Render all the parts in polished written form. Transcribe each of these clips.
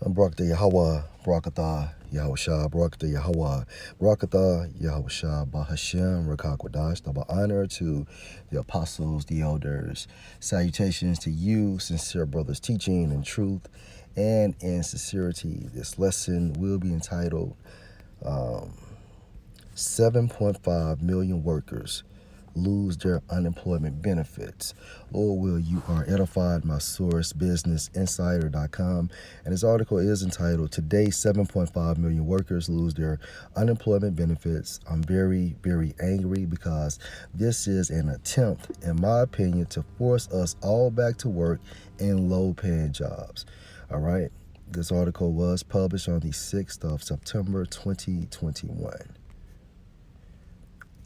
Barakatah Yahweh, Barakatah Yahushua, Barakatah Yahweh, Barakatah Yahushua, Bahashem, Rakakwadash, double honor to the apostles, the elders. Salutations to you, sincere brothers, teaching in truth and in sincerity. This lesson will be entitled 7.5 million workers lose their unemployment benefits. Lord will you are edified. My source, businessinsider.com. And this article is entitled, Today 7.5 million workers lose their unemployment benefits. I'm very, very angry because this is an attempt, in my opinion, to force us all back to work in low-paying jobs. All right. This article was published on the 6th of September, 2021.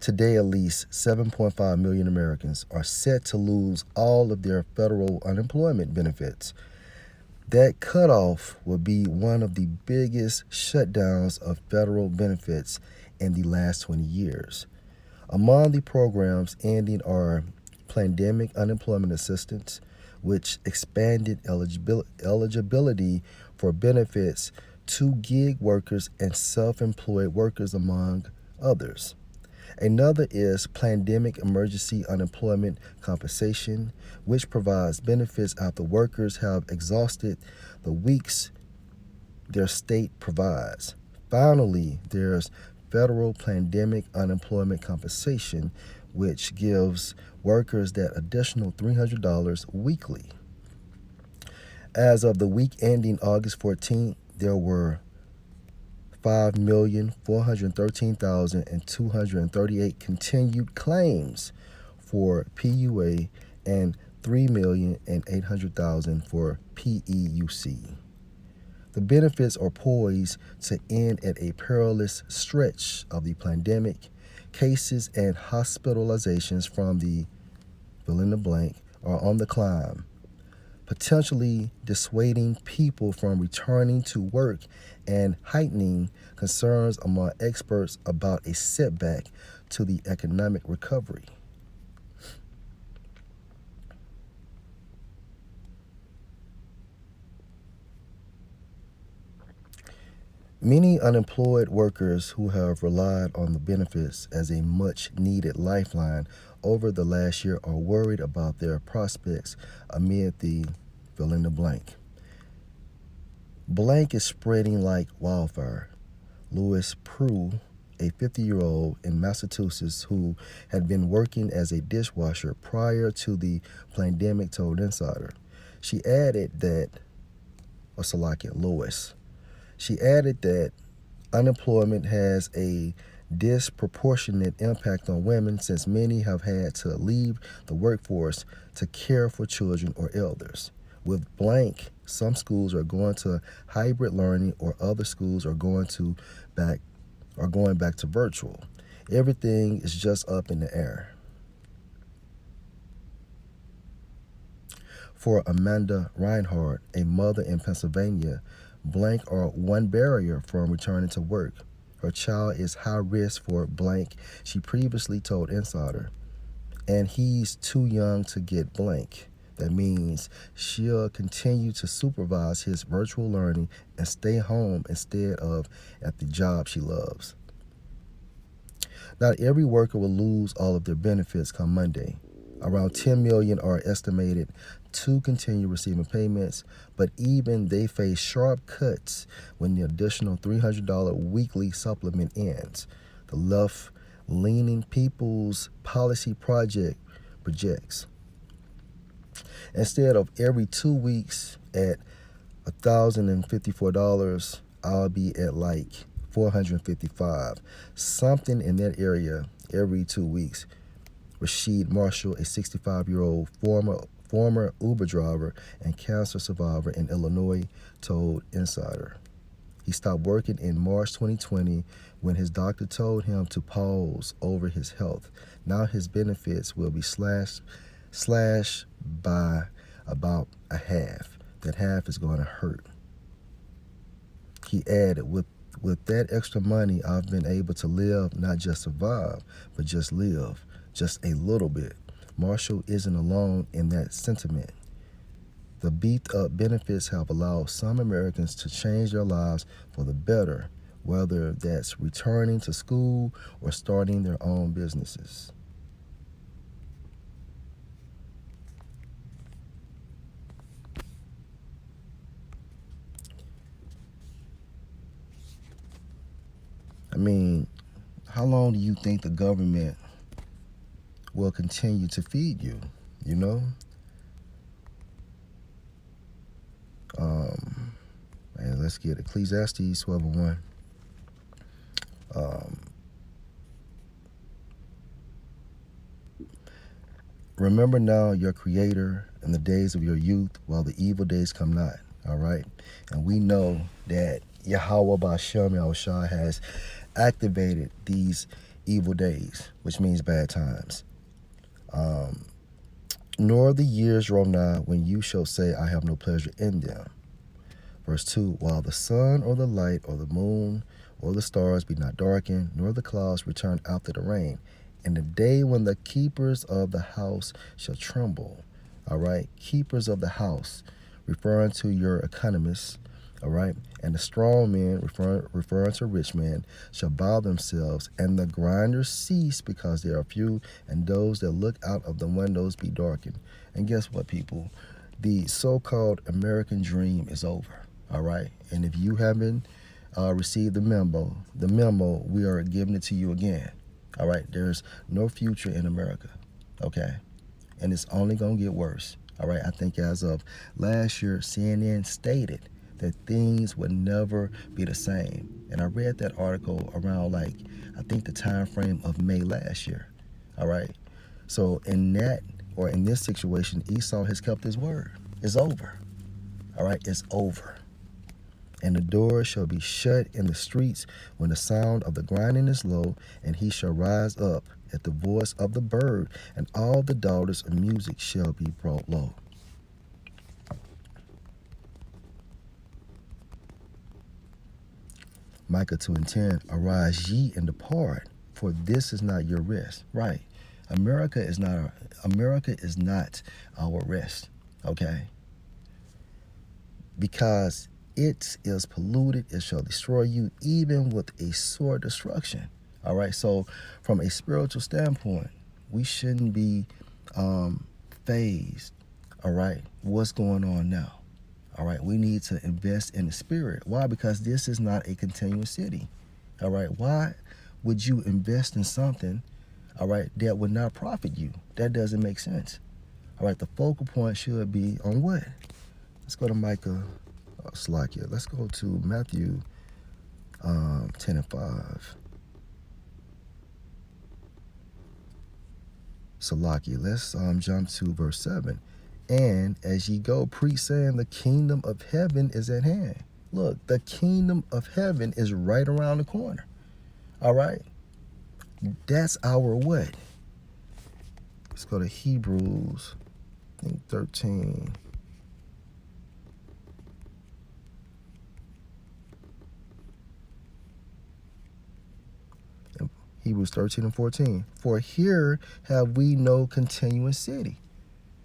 Today, at least 7.5 million Americans are set to lose all of their federal unemployment benefits. That cutoff will be one of the biggest shutdowns of federal benefits in the last 20 years. Among the programs ending are pandemic unemployment assistance, which expanded eligibility for benefits to gig workers and self-employed workers, among others. Another is Pandemic Emergency Unemployment Compensation, which provides benefits after workers have exhausted the weeks their state provides. Finally, there's Federal Pandemic Unemployment Compensation, which gives workers that additional $300 weekly. As of the week ending August 14th, there were 5,413,238 continued claims for PUA and 3,800,000 for PEUC. The benefits are poised to end at a perilous stretch of the pandemic. Cases and hospitalizations from the fill in the blank are on the climb, potentially dissuading people from returning to work and heightening concerns among experts about a setback to the economic recovery. Many unemployed workers who have relied on the benefits as a much-needed lifeline over the last year are worried about their prospects amid the fill in the blank. Blank is spreading like wildfire. Louis Prue, a 50-year-old in Massachusetts who had been working as a dishwasher prior to the pandemic, told Insider. She added that unemployment has a disproportionate impact on women since many have had to leave the workforce to care for children or elders. With blank, some schools are going to hybrid learning or other schools are going back to virtual. Everything is just up in the air. For Amanda Reinhardt, a mother in Pennsylvania, blank are one barrier from returning to work. Her child is high risk for blank, she previously told Insider, and he's too young to get blank. That means she'll continue to supervise his virtual learning and stay home instead of at the job she loves. Not every worker will lose all of their benefits come Monday. Around 10 million are estimated to continue receiving payments, but even they face sharp cuts when the additional $300 weekly supplement ends. The left-leaning People's Policy Project projects. Instead of every 2 weeks at $1,054, I'll be at like $455, something in that area every 2 weeks. Rashid Marshall, a 65-year-old former Uber driver and cancer survivor in Illinois, told Insider. He stopped working in March 2020 when his doctor told him to pause over his health. Now his benefits will be slashed by about a half. That half is going to hurt. He added, with that extra money, I've been able to live, not just survive, but just live, just a little bit. Marshall isn't alone in that sentiment. The beefed up benefits have allowed some Americans to change their lives for the better, whether that's returning to school or starting their own businesses. I mean, how long do you think the government will continue to feed you? You know? And let's get Ecclesiastes 12:1. Remember now your Creator in the days of your youth, while the evil days come not. All right? And we know that Yahweh Ba'Shem Yahushua has activated these evil days, which means bad times. Nor the years draw nigh when you shall say, I have no pleasure in them. Verse 2, while the sun or the light or the moon or the stars be not darkened, nor the clouds return after the rain, in the day when the keepers of the house shall tremble. All right, keepers of the house, referring to your economists, all right, and the strong men, referring to rich men, shall bow themselves, and the grinders cease because they are few, and those that look out of the windows be darkened. And guess what, people? The so-called American dream is over, all right? And if you haven't received the memo, we are giving it to you again, all right? There's no future in America, okay? And it's only going to get worse, all right? I think as of last year, CNN stated that things would never be the same. And I read that article around, like, I think the time frame of May last year, all right? So in this situation, Esau has kept his word. It's over, all right? It's over. And the door shall be shut in the streets when the sound of the grinding is low, and he shall rise up at the voice of the bird, and all the daughters of music shall be brought low. Micah 2:10, arise ye and depart, for this is not your rest. Right. America is not our rest, okay? Because it is polluted, it shall destroy you, even with a sore destruction. All right. So from a spiritual standpoint, we shouldn't be phased. All right. What's going on now? All right, we need to invest in the spirit. Why? Because this is not a continuous city. All right, why would you invest in something, all right, that would not profit you? That doesn't make sense. All right, the focal point should be on what? Let's go to Micah, Salakia. Let's go to Matthew 10:5. Salakia. Let's jump to verse 7. And as ye go, preach, saying, the kingdom of heaven is at hand. Look, the kingdom of heaven is right around the corner. All right? That's our what? Let's go to Hebrews, I think 13. Hebrews 13:14. For here have we no continuous city.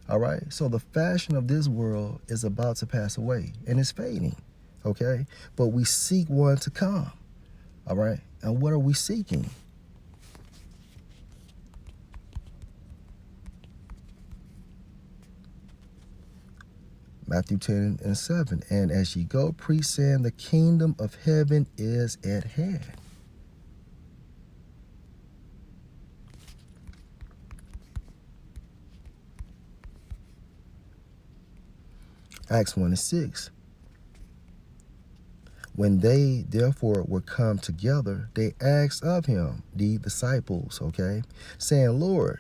All right, so the fashion of this world is about to pass away, and it's fading, okay? But we seek one to come, all right? And what are we seeking? Matthew 10:7. And as ye go, preach, saying, the kingdom of heaven is at hand. Acts 1:6. When they therefore were come together, they asked of him, the disciples, okay, saying, Lord,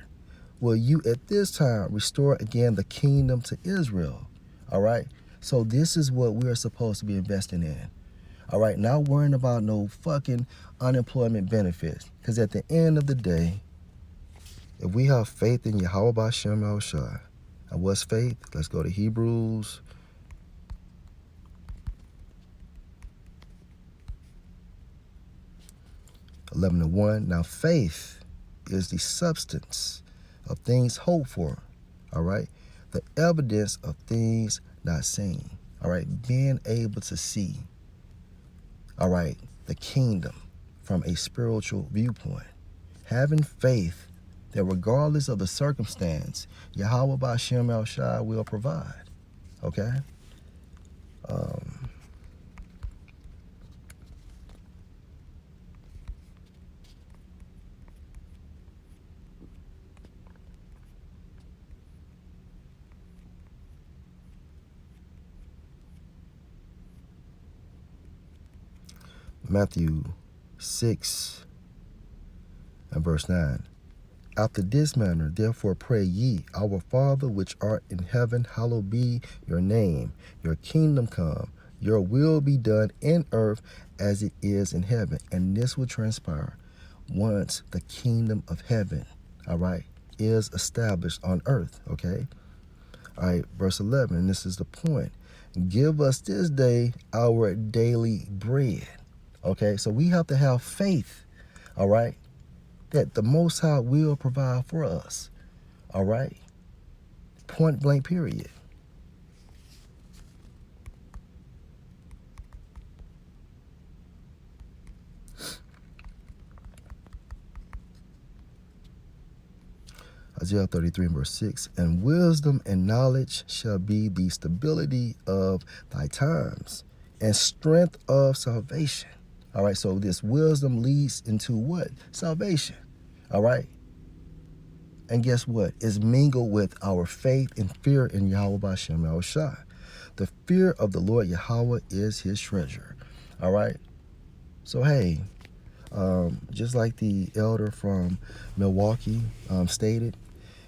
will you at this time restore again the kingdom to Israel? All right. So this is what we are supposed to be investing in. All right. Not worrying about no fucking unemployment benefits. Because at the end of the day, if we have faith in Yahweh Ba'Shem Yahushua, and what's faith? Let's go to Hebrews 11:1. Now faith is the substance of things hoped for, all right? The evidence of things not seen. All right, being able to see, all right, the kingdom from a spiritual viewpoint. Having faith that regardless of the circumstance, Yahweh Ba'Shem El Shai will provide. Okay? Matthew 6 and verse 9. After this manner, therefore pray ye, Our Father which art in heaven, hallowed be your name. Your kingdom come, your will be done in earth as it is in heaven. And this will transpire once the kingdom of heaven, all right, is established on earth, okay? All right, verse 11, and this is the point. Give us this day our daily bread. Okay, so we have to have faith, all right, that the Most High will provide for us, all right? Point blank, period. Isaiah 33 verse 6, and wisdom and knowledge shall be the stability of thy times and strength of salvation. All right, so this wisdom leads into what? Salvation, all right? And guess what? It's mingled with our faith and fear in Yahweh Ba'Shem El Shai. The fear of the Lord Yahweh is his treasure, all right? So, hey, just like the elder from Milwaukee stated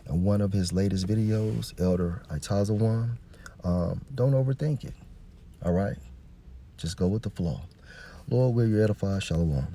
in one of his latest videos, Elder Itazawan, don't overthink it, all right? Just go with the flow. Lord, will you edify? Shalom.